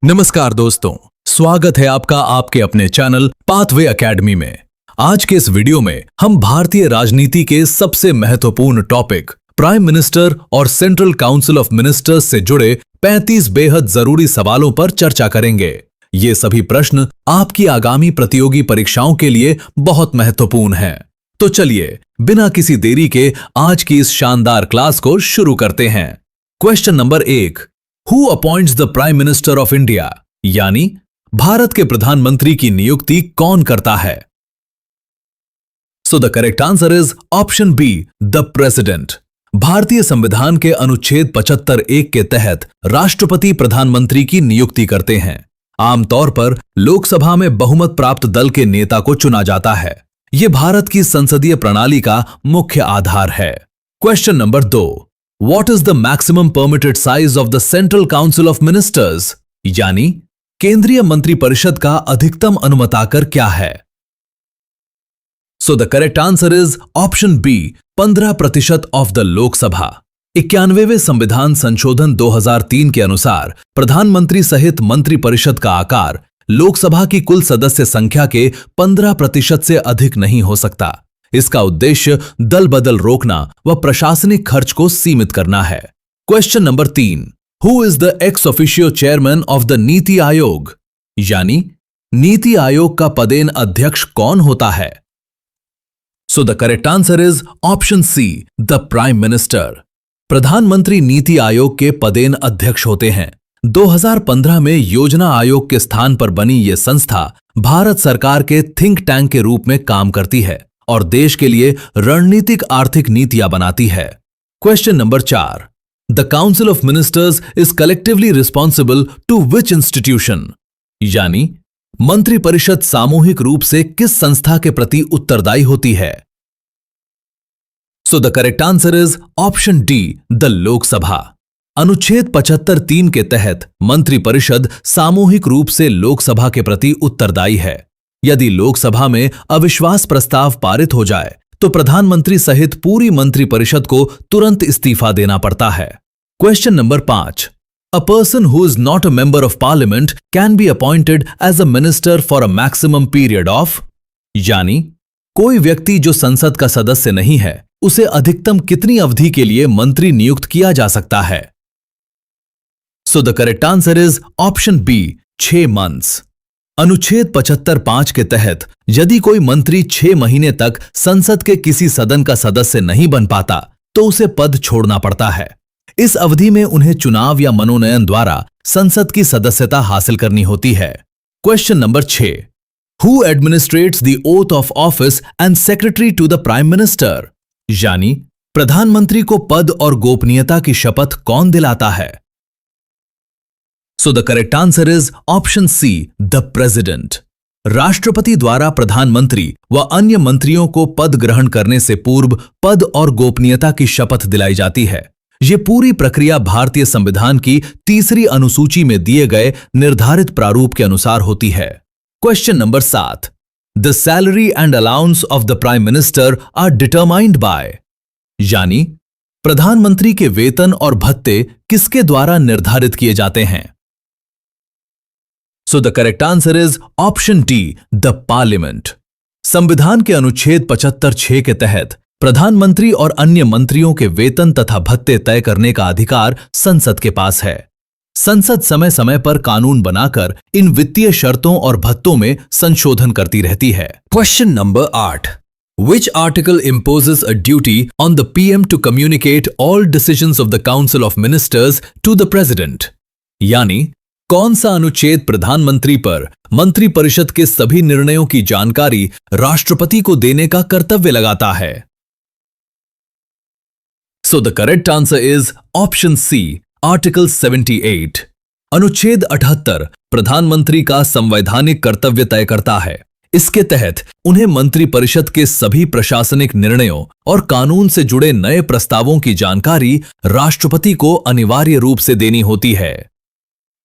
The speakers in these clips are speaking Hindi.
नमस्कार दोस्तों, स्वागत है आपका आपके अपने चैनल पाथवे एकेडमी में। आज के इस वीडियो में हम भारतीय राजनीति के सबसे महत्वपूर्ण टॉपिक प्राइम मिनिस्टर और सेंट्रल काउंसिल ऑफ मिनिस्टर्स से जुड़े 35 बेहद जरूरी सवालों पर चर्चा करेंगे। ये सभी प्रश्न आपकी आगामी प्रतियोगी परीक्षाओं के लिए बहुत महत्वपूर्ण हैं। तो चलिए बिना किसी देरी के आज की इस शानदार क्लास को शुरू करते हैं। Question number 1, Who appoints the Prime Minister of India? यानी भारत के प्रधानमंत्री की नियुक्ति कौन करता है? So the correct answer is option B, the President. भारतीय संविधान के अनुच्छेद 75(1) के तहत राष्ट्रपति प्रधानमंत्री की नियुक्ति करते हैं। आमतौर पर लोकसभा में बहुमत प्राप्त दल के नेता को चुना जाता है। यह भारत की संसदीय प्रणाली का मुख्य आधार है। Question number 2, What is the maximum permitted size of the Central Council of Ministers? यानी केंद्रीय मंत्रिपरिषद का अधिकतम अनुमताकर क्या है? So the correct answer is option B, 15% of the Lok Sabha. 91वें संविधान संशोधन 2003 के अनुसार प्रधानमंत्री सहित मंत्रिपरिषद का आकार लोकसभा की कुल सदस्य संख्या के 15% से अधिक नहीं हो सकता। इसका उद्देश्य दल बदल रोकना व प्रशासनिक खर्च को सीमित करना है। Question number 3, who is the ex officio chairman of the NITI Aayog? यानी नीति आयोग का पदेन अध्यक्ष कौन होता है? So the correct answer is option C, the prime minister. प्रधानमंत्री नीति आयोग के पदेन अध्यक्ष होते हैं। 2015 में योजना आयोग के स्थान पर बनी ये संस्था भारत सरकार के थिंक टैंक के रूप में काम करती है और देश के लिए रणनीतिक आर्थिक नीतियां बनाती है। Question number 4, the council of ministers is collectively responsible to which institution? यानी मंत्रिपरिषद सामूहिक रूप से किस संस्था के प्रति उत्तरदायी होती है? So the correct answer is option D, the Lok Sabha. अनुच्छेद 75(3) के तहत मंत्रिपरिषद सामूहिक रूप से लोकसभा के प्रति उत्तरदायी है। यदि लोकसभा में अविश्वास प्रस्ताव पारित हो जाए तो प्रधानमंत्री सहित पूरी मंत्रिपरिषद को तुरंत इस्तीफा देना पड़ता है। Question number 5, a person who is not a member of parliament can be appointed as a minister for a maximum period of? यानी कोई व्यक्ति जो संसद का सदस्य नहीं है उसे अधिकतम कितनी अवधि के लिए मंत्री नियुक्त किया जा सकता है? So the correct answer is option B, 6 months. अनुच्छेद 75(5) के तहत यदि कोई मंत्री 6 महीने तक संसद के किसी सदन का सदस्य नहीं बन पाता तो उसे पद छोड़ना पड़ता है। इस अवधि में उन्हें चुनाव या मनोनयन द्वारा संसद की सदस्यता हासिल करनी होती है। Question number 6, who administrates the oath of office and secretary to the prime minister? यानी प्रधानमंत्री को पद और गोपनीयता की शपथ कौन दिलाता है? So the correct answer is option C, the president. राष्ट्रपति द्वारा प्रधानमंत्री व अन्य मंत्रियों को पद ग्रहण करने से पूर्व पद और गोपनीयता की शपथ दिलाई जाती है। ये पूरी प्रक्रिया भारतीय संविधान की 3री अनुसूची में दिए गए निर्धारित प्रारूप के अनुसार होती है। Question number 7, the salary and allowance of the prime minister are determined by? यानी प्रधानमंत्री के वेतन और भत्ते किसके द्वारा निर्धारित किए जाते हैं? So the correct answer is option D, the parliament. संविधान के अनुच्छेद 75(6) के तहत प्रधानमंत्री और अन्य मंत्रियों के वेतन तथा भत्ते तय करने का अधिकार संसद के पास है। संसद समय समय पर कानून बनाकर इन वित्तीय शर्तों और भत्तों में संशोधन करती रहती है। Question number 8, Which article imposes a duty on the PM to communicate all decisions of the Council of Ministers to the President? यानी कौन सा अनुच्छेद प्रधानमंत्री पर मंत्रिपरिषद के सभी निर्णयों की जानकारी राष्ट्रपति को देने का कर्तव्य लगाता है? So the correct answer is option C, article 78। अनुच्छेद 78 प्रधानमंत्री का संवैधानिक कर्तव्य तय करता है। इसके तहत उन्हें मंत्रिपरिषद के सभी प्रशासनिक निर्णयों और कानून से जुड़े नए प्रस्तावों की जानकारी राष्ट्रपति को अनिवार्य रूप से देनी होती है।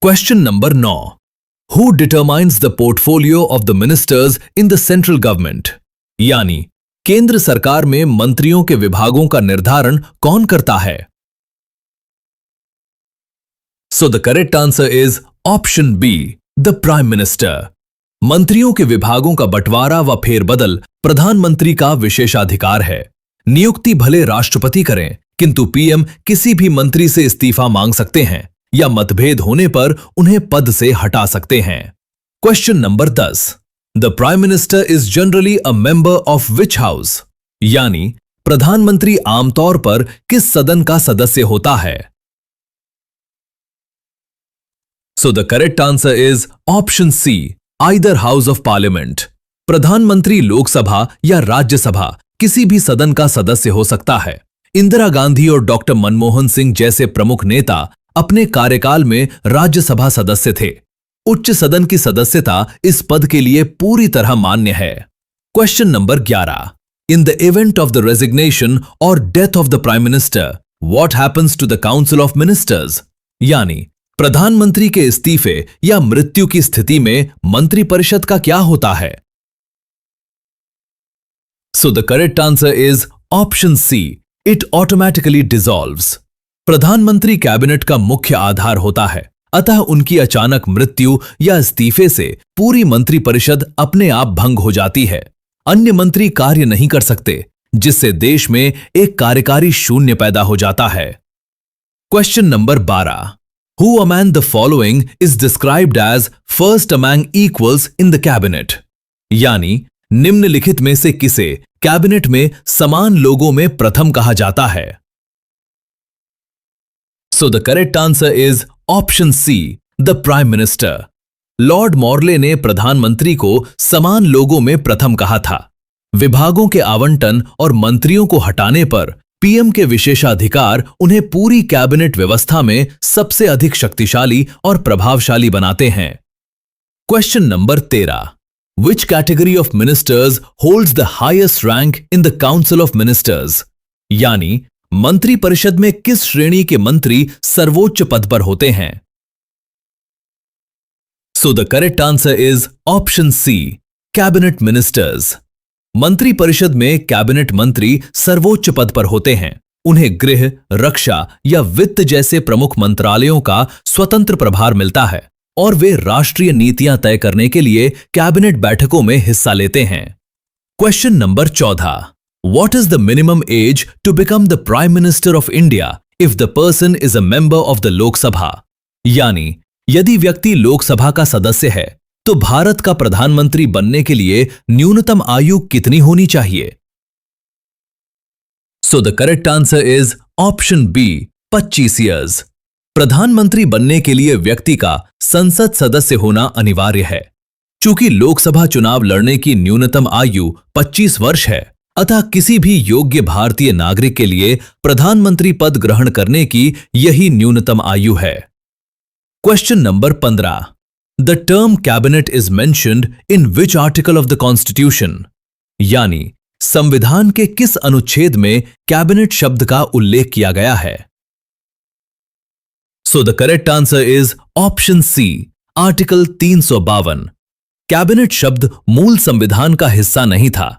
Question number 9, who determines the portfolio of the ministers in the central government? यानी केंद्र सरकार में मंत्रियों के विभागों का निर्धारण कौन करता है? So the correct answer is option B the prime minister. मंत्रियों के विभागों का बंटवारा व फेरबदल प्रधानमंत्री का विशेषाधिकार है। नियुक्ति भले राष्ट्रपति करें, किंतु पीएम किसी भी मंत्री से इस्तीफा मांग सकते हैं या मतभेद होने पर उन्हें पद से हटा सकते हैं। Question number 10। The prime minister is generally a member of which house? यानी प्रधानमंत्री आमतौर पर किस सदन का सदस्य होता है? So the correct answer is option C, either house of parliament. प्रधानमंत्री लोकसभा या राज्यसभा किसी भी सदन का सदस्य हो सकता है। इंदिरा गांधी और डॉक्टर मनमोहन सिंह जैसे प्रमुख नेता अपने कार्यकाल में राज्यसभा सदस्य थे। उच्च सदन की सदस्यता इस पद के लिए पूरी तरह मान्य है। Question number 11। In the event of the resignation और death of the prime minister, what happens to the council of ministers? यानी प्रधानमंत्री के इस्तीफे या मृत्यु की स्थिति में मंत्रिपरिषद का क्या होता है? So the correct answer is option C, it automatically dissolves. प्रधानमंत्री कैबिनेट का मुख्य आधार होता है, अतः उनकी अचानक मृत्यु या इस्तीफे से पूरी मंत्रिपरिषद अपने आप भंग हो जाती है। अन्य मंत्री कार्य नहीं कर सकते, जिससे देश में एक कार्यकारी शून्य पैदा हो जाता है। Question number 12। Who among the following is described as first among equals in the cabinet? यानी निम्नलिखित में से किसे कैबिनेट में समान लोगों में प्रथम कहा जाता है? So the correct answer is option C, the Prime Minister. Lord Morley ने प्रधानमंत्री को समान लोगों में प्रथम कहा था। विभागों के आवंटन और मंत्रियों को हटाने पर पीएम के विशेषाधिकार उन्हें पूरी कैबिनेट व्यवस्था में सबसे अधिक शक्तिशाली और प्रभावशाली बनाते हैं। Question number 13। Which category of ministers holds the highest rank in the council of ministers? यानी मंत्रिपरिषद में किस श्रेणी के मंत्री सर्वोच्च पद पर होते हैं? So the correct answer is option C, cabinet ministers. मंत्रिपरिषद में कैबिनेट मंत्री सर्वोच्च पद पर होते हैं। उन्हें गृह, रक्षा या वित्त जैसे प्रमुख मंत्रालयों का स्वतंत्र प्रभार मिलता है और वे राष्ट्रीय नीतियां तय करने के लिए कैबिनेट बैठकों में हिस्सा लेते हैं। Question number 14। What is the minimum age to become the prime minister of India if the person is a member of the Lok Sabha? यानी यदि व्यक्ति लोकसभा का सदस्य है तो भारत का प्रधानमंत्री बनने के लिए न्यूनतम आयु कितनी होनी चाहिए? So the correct answer is option B, 25 years. प्रधानमंत्री बनने के लिए व्यक्ति का संसद सदस्य होना अनिवार्य है। चूंकि लोकसभा चुनाव लड़ने की न्यूनतम आयु 25 वर्ष है, अतः किसी भी योग्य भारतीय नागरिक के लिए प्रधानमंत्री पद ग्रहण करने की यही न्यूनतम आयु है। Question number 15। The term cabinet is mentioned in which article of the constitution? यानी संविधान के किस अनुच्छेद में कैबिनेट शब्द का उल्लेख किया गया है? So the correct answer is option C, article 352। Cabinet शब्द मूल संविधान का हिस्सा नहीं था।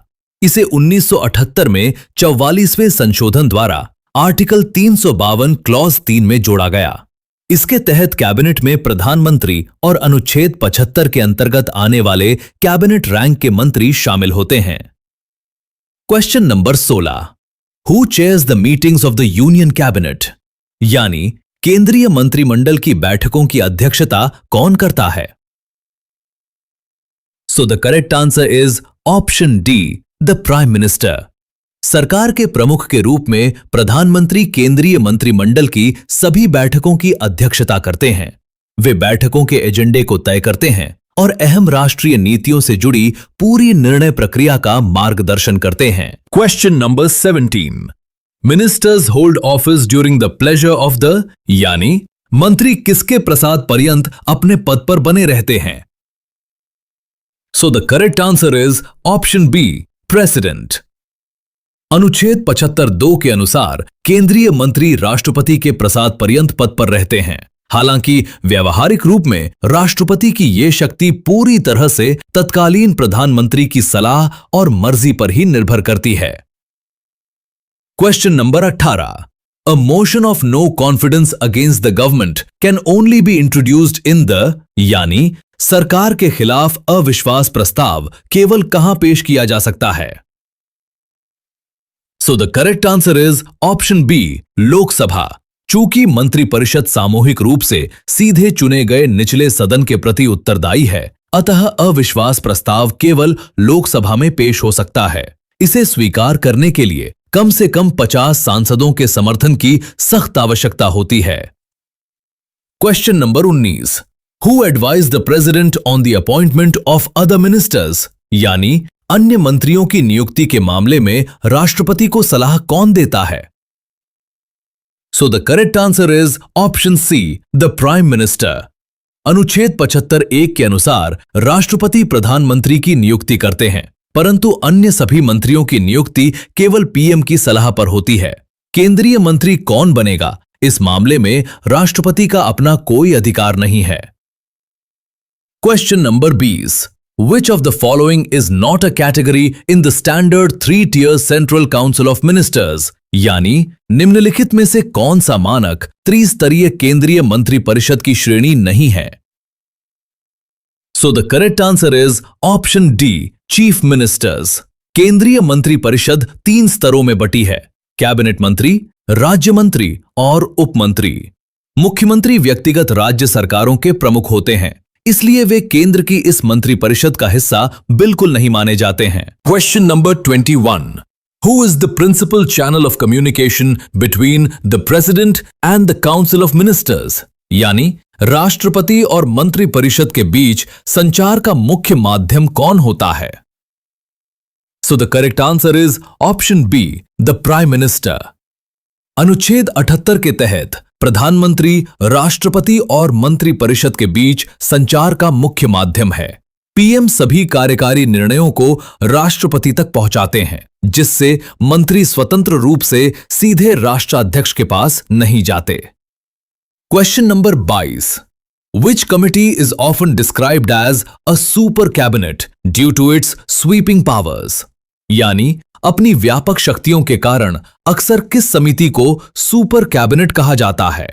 इसे 1978 में 44वें संशोधन द्वारा आर्टिकल 352 क्लॉज 3 में जोड़ा गया। इसके तहत कैबिनेट में प्रधानमंत्री और अनुच्छेद 75 के अंतर्गत आने वाले कैबिनेट रैंक के मंत्री शामिल होते हैं। Question number 16। Who chairs the meetings of the union cabinet? यानी केंद्रीय मंत्रिमंडल की बैठकों की अध्यक्षता कौन करता है? So the correct answer is option D, the prime minister. सरकार के प्रमुख के रूप में प्रधानमंत्री केंद्रीय मंत्रिमंडल की सभी बैठकों की अध्यक्षता करते हैं। वे बैठकों के एजेंडे को तय करते हैं और अहम राष्ट्रीय नीतियों से जुड़ी पूरी निर्णय प्रक्रिया का मार्गदर्शन करते हैं। Question number 17। Ministers hold office during the pleasure of the, यानी मंत्री किसके प्रसाद पर्यंत अपने पद पर बने रहते हैं? So the correct answer is option B, president. अनुच्छेद 75(2) के अनुसार केंद्रीय मंत्री राष्ट्रपति के प्रसाद पर्यंत पद पर रहते हैं। हालांकि व्यावहारिक रूप में राष्ट्रपति की ये शक्ति पूरी तरह से तत्कालीन प्रधानमंत्री की सलाह और मर्जी पर ही निर्भर करती है। Question number 18। A motion of no confidence against the government can only be introduced in the यानी सरकार के खिलाफ अविश्वास प्रस्ताव केवल कहां पेश किया जा सकता है? So the correct answer is option B, Lok Sabha. चूंकि मंत्रिपरिषद सामूहिक रूप से सीधे चुने गए निचले सदन के प्रति उत्तरदायी है, अतः अविश्वास प्रस्ताव केवल लोकसभा में पेश हो सकता है। इसे स्वीकार करने के लिए कम से कम 50 सांसदों के समर्थन की सख्त आवश्यकता होती है। Question number 19, who advise the president on the appointment of other ministers, यानी अन्य मंत्रियों की नियुक्ति के मामले में राष्ट्रपति को सलाह कौन देता है? So the correct answer is option C, the prime minister. अनुच्छेद 75(1) के अनुसार राष्ट्रपति प्रधानमंत्री की नियुक्ति करते हैं, परंतु अन्य सभी मंत्रियों की नियुक्ति केवल पीएम की सलाह पर होती है। केंद्रीय मंत्री कौन बनेगा, इस मामले में राष्ट्रपति का अपना कोई अधिकार नहीं है। Question number 20, Which of the following is not a category in the standard 3-tier Central Council of Ministers? यानी निम्नलिखित में से कौन सा मानक त्रिस्तरीय केंद्रीय मंत्री परिषद की श्रेणी नहीं है? So the correct answer is option D, Chief Ministers। केंद्रीय मंत्री परिषद 3 स्तरों में बटी है, कैबिनेट मंत्री, राज्य मंत्री और उप मंत्री। मुख्यमंत्री व्यक्तिगत राज्य सरकारों के प्रमुख होते हैं, इसलिए वे केंद्र की इस मंत्रिपरिषद का हिस्सा बिल्कुल नहीं माने जाते हैं। Question number 21, who is the principal channel of communication between the president and the council of ministers, यानी राष्ट्रपति और मंत्रिपरिषद के बीच संचार का मुख्य माध्यम कौन होता है? So the correct answer is option B, the prime minister. अनुच्छेद 78 के तहत प्रधानमंत्री, राष्ट्रपति और मंत्रिपरिषद के बीच संचार का मुख्य माध्यम है। पीएम सभी कार्यकारी निर्णयों को राष्ट्रपति तक पहुंचाते हैं, जिससे मंत्री स्वतंत्र रूप से सीधे राष्ट्राध्यक्ष के पास नहीं जाते। Question number 22, Which committee is often described as a super cabinet due to its sweeping powers? यानी अपनी व्यापक शक्तियों के कारण अक्सर किस समिति को सुपर कैबिनेट कहा जाता है?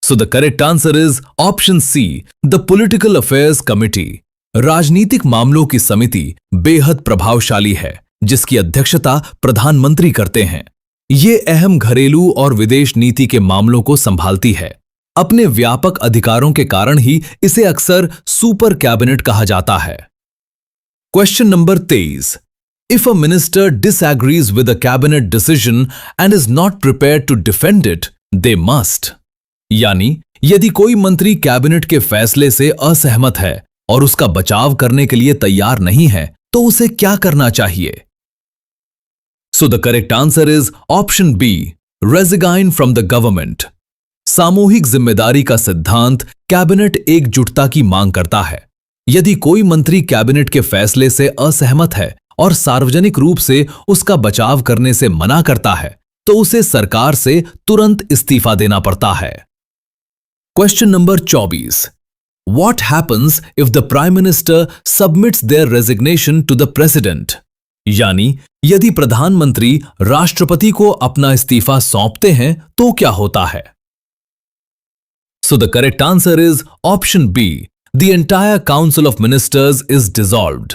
So the correct answer is option C, the political affairs committee. राजनीतिक मामलों की समिति बेहद प्रभावशाली है, जिसकी अध्यक्षता प्रधानमंत्री करते हैं। ये अहम घरेलू और विदेश नीति के मामलों को संभालती है। अपने व्यापक अधिकारों के कारण ही इसे अक्सर सुपर कैबिनेट कहा जाता है। Question number 23, If a minister disagrees with a cabinet decision and is not prepared to defend it, they must। यानी यदि कोई मंत्री कैबिनेट के फैसले से असहमत है और उसका बचाव करने के लिए तैयार नहीं है, तो उसे क्या करना चाहिए? So the correct answer is option B, resign from the government। सामूहिक जिम्मेदारी का सिद्धांत कैबिनेट एकजुटता की मांग करता है। यदि कोई मंत्री कैबिनेट के फैसले से असहमत है और सार्वजनिक रूप से उसका बचाव करने से मना करता है, तो उसे सरकार से तुरंत इस्तीफा देना पड़ता है। Question number 24, What happens if the Prime Minister submits their resignation to the President? यानी यदि प्रधानमंत्री राष्ट्रपति को अपना इस्तीफा सौंपते हैं तो क्या होता है? So the correct answer is option B, The entire Council of Ministers is dissolved।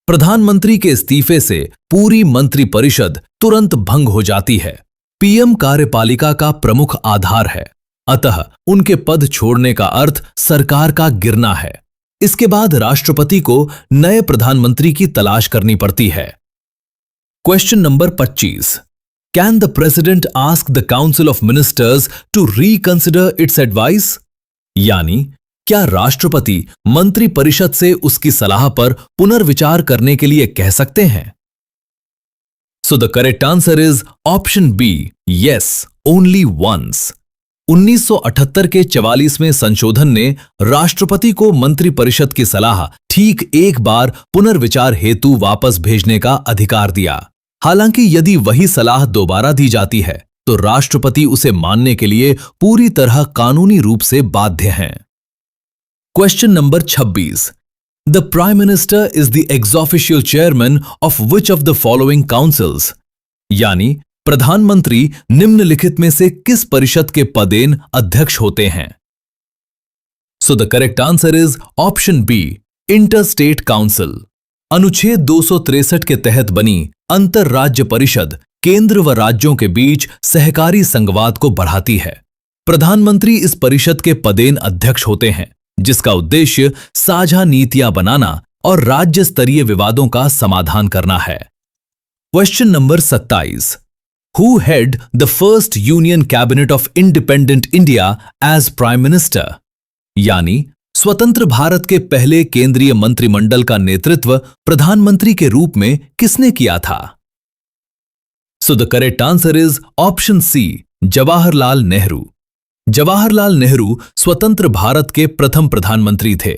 प्रधानमंत्री के इस्तीफे से पूरी मंत्रिपरिषद तुरंत भंग हो जाती है। पीएम कार्यपालिका का प्रमुख आधार है, अतः उनके पद छोड़ने का अर्थ सरकार का गिरना है। इसके बाद राष्ट्रपति को नए प्रधानमंत्री की तलाश करनी पड़ती है। Question number 25, Can the President ask the Council of Ministers to reconsider its advice? यानी क्या राष्ट्रपति मंत्रिपरिषद से उसकी सलाह पर पुनर्विचार करने के लिए कह सकते हैं? So the correct answer is option B, yes, only once. 1978 के 44वें संशोधन ने राष्ट्रपति को मंत्रिपरिषद की सलाह ठीक एक बार पुनर्विचार हेतु वापस भेजने का अधिकार दिया। हालांकि यदि वही सलाह दोबारा दी जाती है, तो राष्ट्रपति उसे मानने के लिए पूरी तरह कानूनी रूप से बाध्य हैं। Question number 26, the prime minister is the x official chairman of which of the following councils? यानी प्रधानमंत्री निम्नलिखित में से किस परिषद के पदेन अध्यक्ष होते हैं? So the correct answer is option B, inter state council. अनुच्छेद 263 के तहत बनी अंतर राज्य परिषद केंद्र व राज्यों के बीच सहकारी संघवाद को बढ़ाती है। प्रधानमंत्री इस परिषद के पदेन अध्यक्ष होते हैं, जिसका उद्देश्य साझा नीतियां बनाना और राज्य स्तरीय विवादों का समाधान करना है। Question number 27। Who head the first union cabinet of independent India as prime minister? यानी स्वतंत्र भारत के पहले केंद्रीय मंत्रिमंडल का नेतृत्व प्रधानमंत्री के रूप में किसने किया था? So the correct answer is option C, Jawaharlal Nehru. Jawaharlal Nehru स्वतंत्र भारत के प्रथम प्रधानमंत्री थे।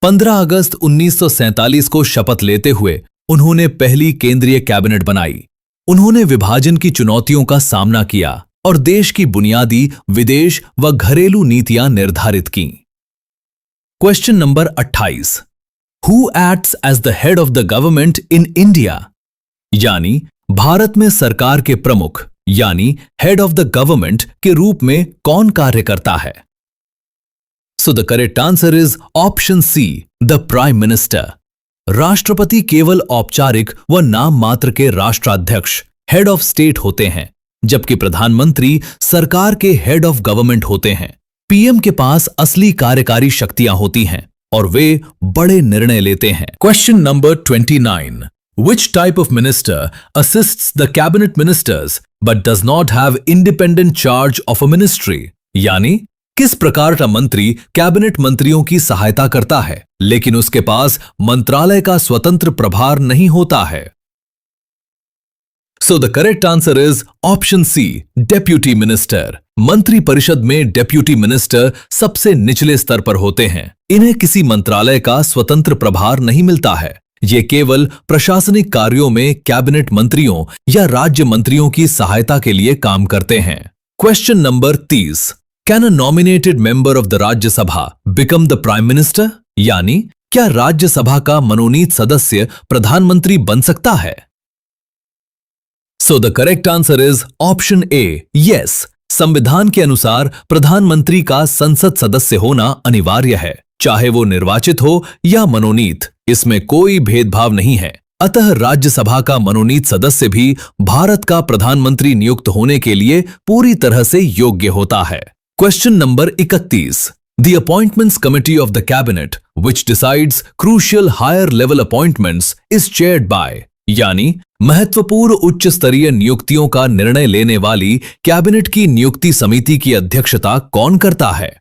15 अगस्त 1947 को शपथ लेते हुए उन्होंने पहली केंद्रीय कैबिनेट बनाई। उन्होंने विभाजन की चुनौतियों का सामना किया और देश की बुनियादी विदेश व घरेलू नीतियां निर्धारित की। Question number 28। Who acts as the head of the government in India? यानी भारत में सरकार के प्रमुख यानी हेड ऑफ द गवर्नमेंट के रूप में कौन कार्य करता है? So the correct answer is option C, the prime minister. राष्ट्रपति केवल औपचारिक व नाम मात्र के राष्ट्राध्यक्ष हेड ऑफ स्टेट होते हैं, जबकि प्रधानमंत्री सरकार के हेड ऑफ गवर्नमेंट होते हैं। पीएम के पास असली कार्यकारी शक्तियां होती हैं और वे बड़े निर्णय लेते हैं। Question number 29। Which type of minister assists the cabinet ministers but does not have independent charge of a ministry? यानी किस प्रकार का मंत्री कैबिनेट मंत्रियों की सहायता करता है लेकिन उसके पास मंत्रालय का स्वतंत्र प्रभार नहीं होता है? So the correct answer is option C, deputy minister. मंत्री परिषद में डेप्यूटी मिनिस्टर सबसे निचले स्तर पर होते हैं। इन्हें किसी मंत्रालय का स्वतंत्र प्रभार नहीं मिलता है। ये केवल प्रशासनिक कार्यों में कैबिनेट मंत्रियों या राज्य मंत्रियों की सहायता के लिए काम करते हैं। Question number 30। Can a nominated member of the Rajya Sabha become the prime minister? यानी क्या राज्यसभा का मनोनीत सदस्य प्रधानमंत्री बन सकता है? So the correct answer is option A, yes. संविधान के अनुसार प्रधानमंत्री का संसद सदस्य होना अनिवार्य है, चाहे वो निर्वाचित हो या मनोनीत, इसमें कोई भेदभाव नहीं है। अतः राज्यसभा का मनोनीत सदस्य भी भारत का प्रधानमंत्री नियुक्त होने के लिए पूरी तरह से योग्य होता है। Question number 31। The Appointments Committee of the Cabinet, which decides crucial higher level appointments, is chaired by, यानी महत्वपूर्ण उच्च स्तरीय नियुक्तियों का निर्णय लेने वाली कैबिनेट की नियुक्ति समिति की अध्यक्षता कौन करता है?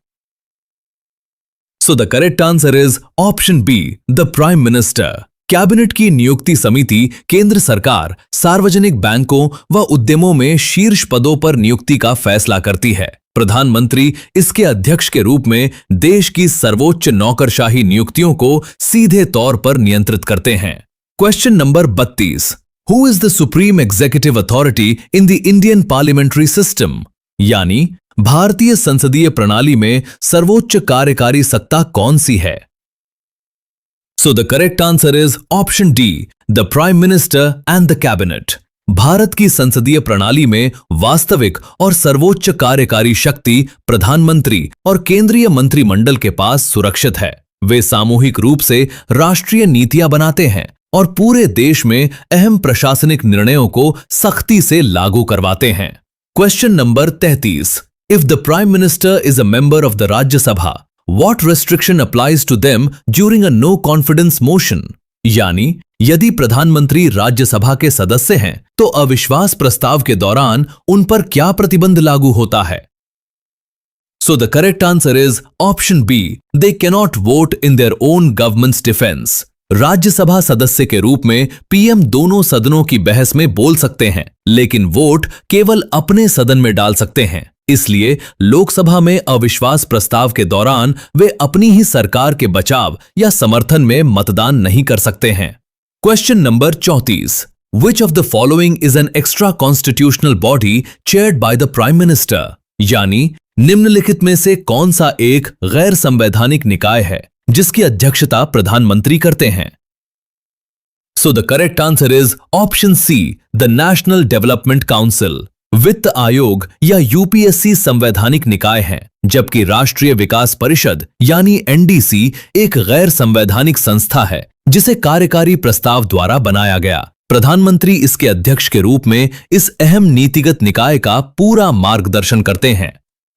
So the correct answer is option B, the prime minister. Cabinet की नियुक्ति समिति केंद्र सरकार, सार्वजनिक बैंकों व उद्यमों में शीर्ष पदों पर नियुक्ति का फैसला करती है। प्रधानमंत्री इसके अध्यक्ष के रूप में देश की सर्वोच्च नौकरशाही नियुक्तियों को सीधे तौर पर नियंत्रित करते हैं। Question number 32। Who is the supreme executive authority in the Indian parliamentary system? यानी भारतीय संसदीय प्रणाली में सर्वोच्च कार्यकारी सत्ता कौन सी है? So the correct answer is option D, the prime minister and the cabinet. Bharat की संसदीय प्रणाली में वास्तविक और सर्वोच्च कार्यकारी शक्ति प्रधानमंत्री और केंद्रीय मंत्रिमंडल के पास सुरक्षित है। वे सामूहिक रूप से राष्ट्रीय नीतियां बनाते हैं और पूरे देश में अहम प्रशासनिक निर्णयों को सख्ती से लागू करवाते हैं। Question number 33। If the Prime Minister is a member of the Rajya Sabha, what restriction applies to them during a no confidence motion? यानी यदि प्रधानमंत्री राज्यसभा के सदस्य हैं तो अविश्वास प्रस्ताव के दौरान उन पर क्या प्रतिबंध लागू होता है? So the correct answer is option B, they cannot vote in their own government's defense. Rajya Sabha सदस्य के रूप में पीएम दोनों सदनों की बहस में बोल सकते हैं, लेकिन वोट केवल अपने सदन में डाल सकते हैं। इसलिए लोकसभा में अविश्वास प्रस्ताव के दौरान वे अपनी ही सरकार के बचाव या समर्थन में मतदान नहीं कर सकते हैं। Question number 34। Which of the following is an extra constitutional body chaired by the Prime Minister? यानी निम्नलिखित में से कौन सा एक गैर संवैधानिक निकाय है जिसकी अध्यक्षता प्रधानमंत्री करते हैं? So the correct answer is option C, the National Development Council. वित्त आयोग या यूपीएससी संवैधानिक निकाय है, जबकि राष्ट्रीय विकास परिषद यानी एनडीसी एक गैर संवैधानिक संस्था है जिसे कार्यकारी प्रस्ताव द्वारा बनाया गया। प्रधानमंत्री इसके अध्यक्ष के रूप में इस अहम नीतिगत निकाय का पूरा मार्गदर्शन करते हैं।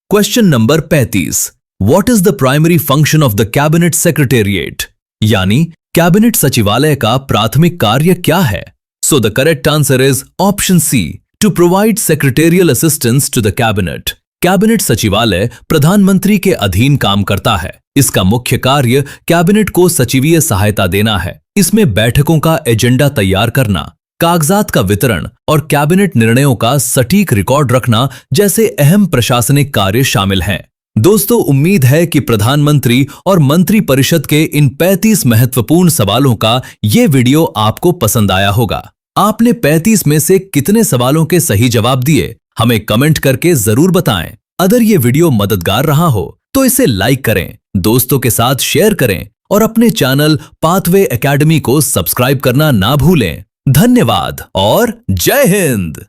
Question number 35। What is the primary function of the cabinet secretariat? यानी कैबिनेट सचिवालय का प्राथमिक कार्य क्या है? So the correct answer is option C, to provide secretarial assistance to the cabinet. Cabinet सचिवालय प्रधानमंत्री के अधीन काम करता है। इसका मुख्य कार्य कैबिनेट को सचिवीय सहायता देना है। इसमें बैठकों का एजेंडा तैयार करना, कागजात का वितरण और कैबिनेट निर्णयों का सटीक रिकॉर्ड रखना जैसे अहम प्रशासनिक कार्य शामिल हैं। दोस्तों, उम्मीद है कि प्रधानमंत्री और मंत्री परिषद के इन 35 महत्वपूर्ण सवालों का ये वीडियो आपको पसंद आया होगा। आपने 35 में से कितने सवालों के सही जवाब दिए, हमें कमेंट करके जरूर बताएं। अगर ये वीडियो मददगार रहा हो तो इसे लाइक करें, दोस्तों के साथ शेयर करें और अपने चैनल पाथवे एकेडमी को सब्सक्राइब करना ना भूलें। धन्यवाद और जय हिंद।